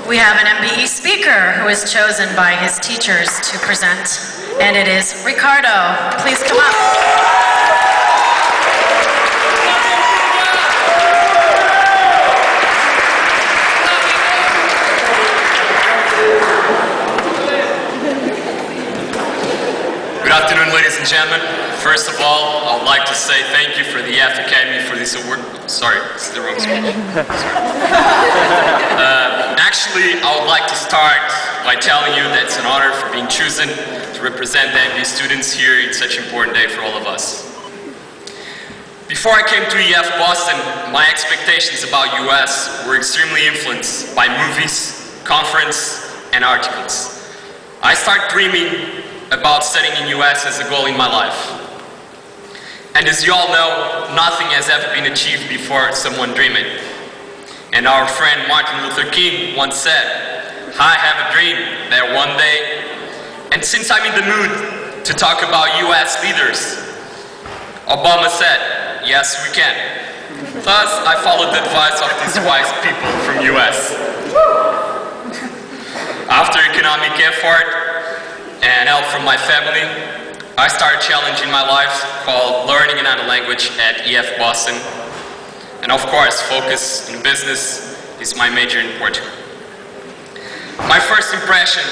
We have an MBE speaker who is chosen by his teachers to present, and it is Ricardo. Please come up. Good afternoon, ladies and gentlemen. First of all, I would like to say thank you for the EF Academy for this award. Sorry, this is the wrong speech. Actually, I would like to start by telling you that it's an honor for being chosen to represent the MBE students here in such an important day for all of us. Before I came to EF Boston, my expectations about US were extremely influenced by movies, conference, and articles. I started dreaming about studying in US as a goal in my life. And as you all know, nothing has ever been achieved before someone dreaming. And our friend Martin Luther King once said, "I have a dream that one day," and since I'm in the mood to talk about US leaders, Obama said, "Yes, we can." Thus, I followed the advice of these wise people from US. After economic effort and help from my family, I started challenging my life called Learning Another Language at EF Boston. And of course, focus in business is my major in Portugal. My first impression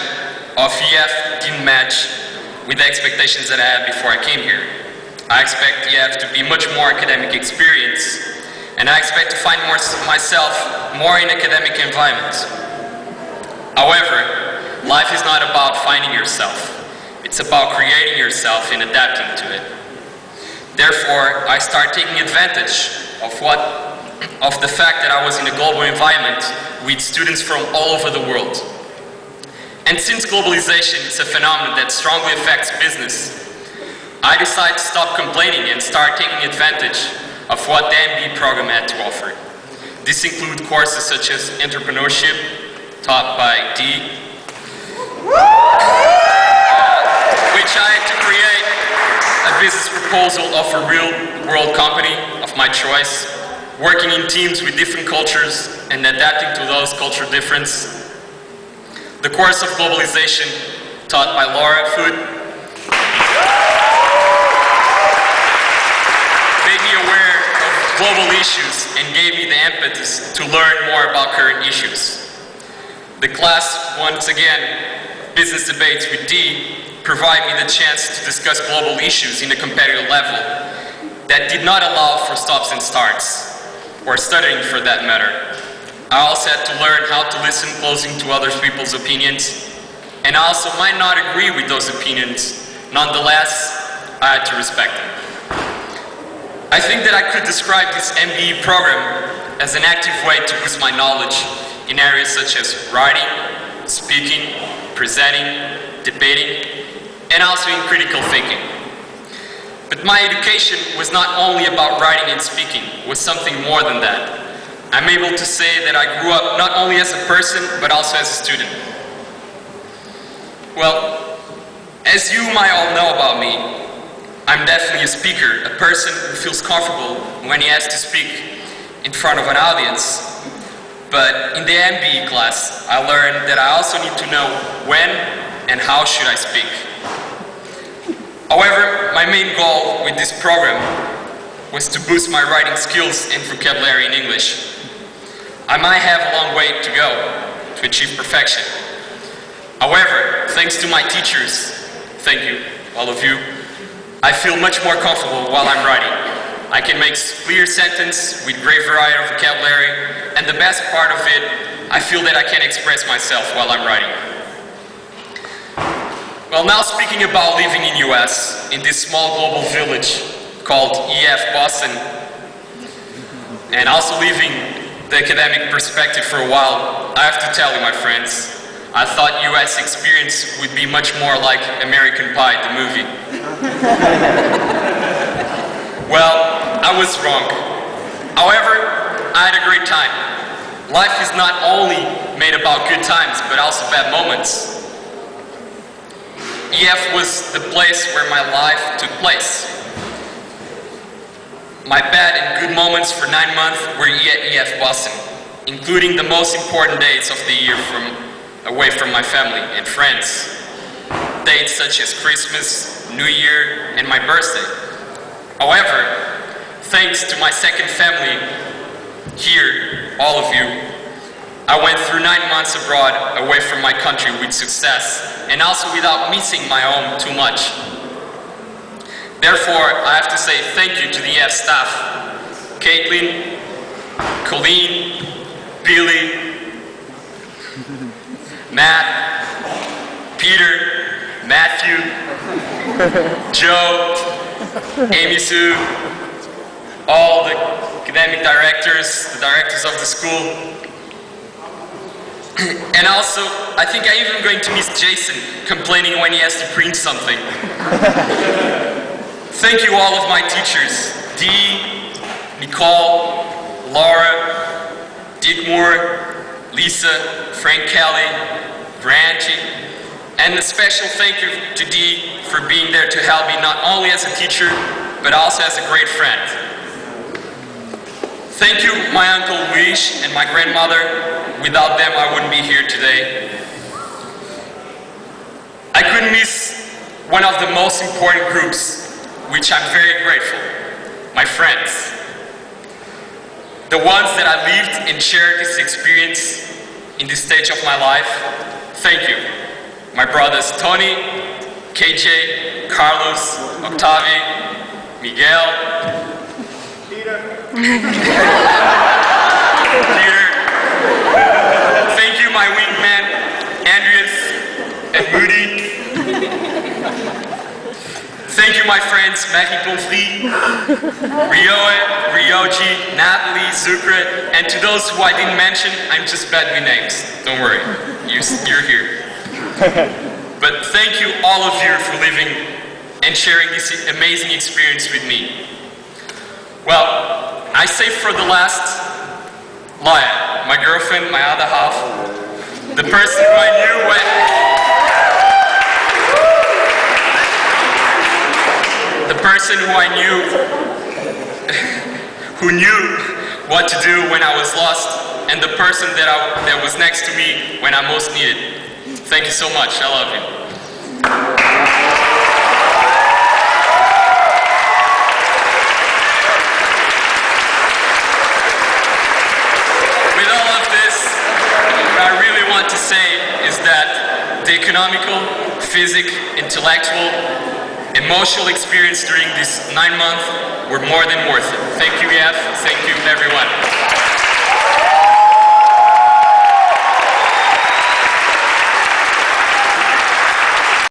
of EF didn't match with the expectations that I had before I came here. I expect EF to be much more academic experience, and I expect to find myself more in academic environments. However, life is not about finding yourself. It's about creating yourself and adapting to it. Therefore, I started taking advantage of the fact that I was in a global environment with students from all over the world. And since globalization is a phenomenon that strongly affects business, I decided to stop complaining and start taking advantage of what the MBE program had to offer. This includes courses such as entrepreneurship, taught by D, which I had to create a business proposal of a real-world company of my choice, working in teams with different cultures and adapting to those cultural differences. The course of globalization, taught by Laura Food, made me aware of global issues and gave me the impetus to learn more about current issues. The class, once again, Business Debates with D, provide me the chance to discuss global issues in a competitive level that did not allow for stops and starts, or studying for that matter. I also had to learn how to listen closely to other people's opinions, and I also might not agree with those opinions. Nonetheless, I had to respect them. I think that I could describe this MBE program as an active way to boost my knowledge in areas such as writing, speaking, presenting, debating, and also in critical thinking. But my education was not only about writing and speaking, it was something more than that. I'm able to say that I grew up not only as a person, but also as a student. Well, as you might all know about me, I'm definitely a speaker, a person who feels comfortable when he has to speak in front of an audience. But in the MBE class, I learned that I also need to know when and how should I speak. However, my main goal with this program was to boost my writing skills and vocabulary in English. I might have a long way to go to achieve perfection. However, thanks to my teachers, thank you, all of you, I feel much more comfortable while I'm writing. I can make clear sentences with great variety of vocabulary, and the best part of it, I feel that I can express myself while I'm writing. Well, now speaking about living in US, in this small global village called EF Boston, and also leaving the academic perspective for a while, I have to tell you, my friends, I thought US experience would be much more like American Pie, the movie. Well, I was wrong. However, I had a great time. Life is not only made about good times, but also bad moments. EF was the place where my life took place. My bad and good moments for 9 months were at EF Boston. including the most important dates of the year away from my family and friends. Dates such as Christmas, New Year, and my birthday. However, thanks to my second family here, all of you, I went through 9 months abroad away from my country with success and also without missing my home too much. Therefore, I have to say thank you to the EF staff, Caitlin, Colleen, Billy, Matt, Peter, Matthew, Joe, Amy Sue, all the academic directors, the directors of the school. And also, I think I'm even going to miss Jason complaining when he has to print something. Thank you all of my teachers, Dee, Nicole, Laura, Dick Moore, Lisa, Frank Kelly, Brandy, and a special thank you to Dee for being there to help me not only as a teacher, but also as a great friend. Thank you, my uncle Luis and my grandmother. Without them, I wouldn't be here today. I couldn't miss one of the most important groups, which I'm very grateful, my friends. The ones that I lived and shared this experience in this stage of my life. Thank you. My brothers Tony, KJ, Carlos, Octavi, Miguel, Peter. Thank you, my wingman, Andreas and Moody. Thank you, my friends, Maggie Bonfli, Rioe, Ryoji, Natalie, Zucre, and to those who I didn't mention, I'm just bad with names. Don't worry, you're here. But thank you, all of you, for living and sharing this amazing experience with me. Well, I saved for the last Laya, my girlfriend, my other half, the person who I knew who knew what to do when I was lost, and the person that was next to me when I most needed. Thank you so much. I love you. With all of this, what I really want to say is that the economical, physical, intellectual, emotional experience during this 9 months were more than worth it. Thank you, EF. Thank you, everyone.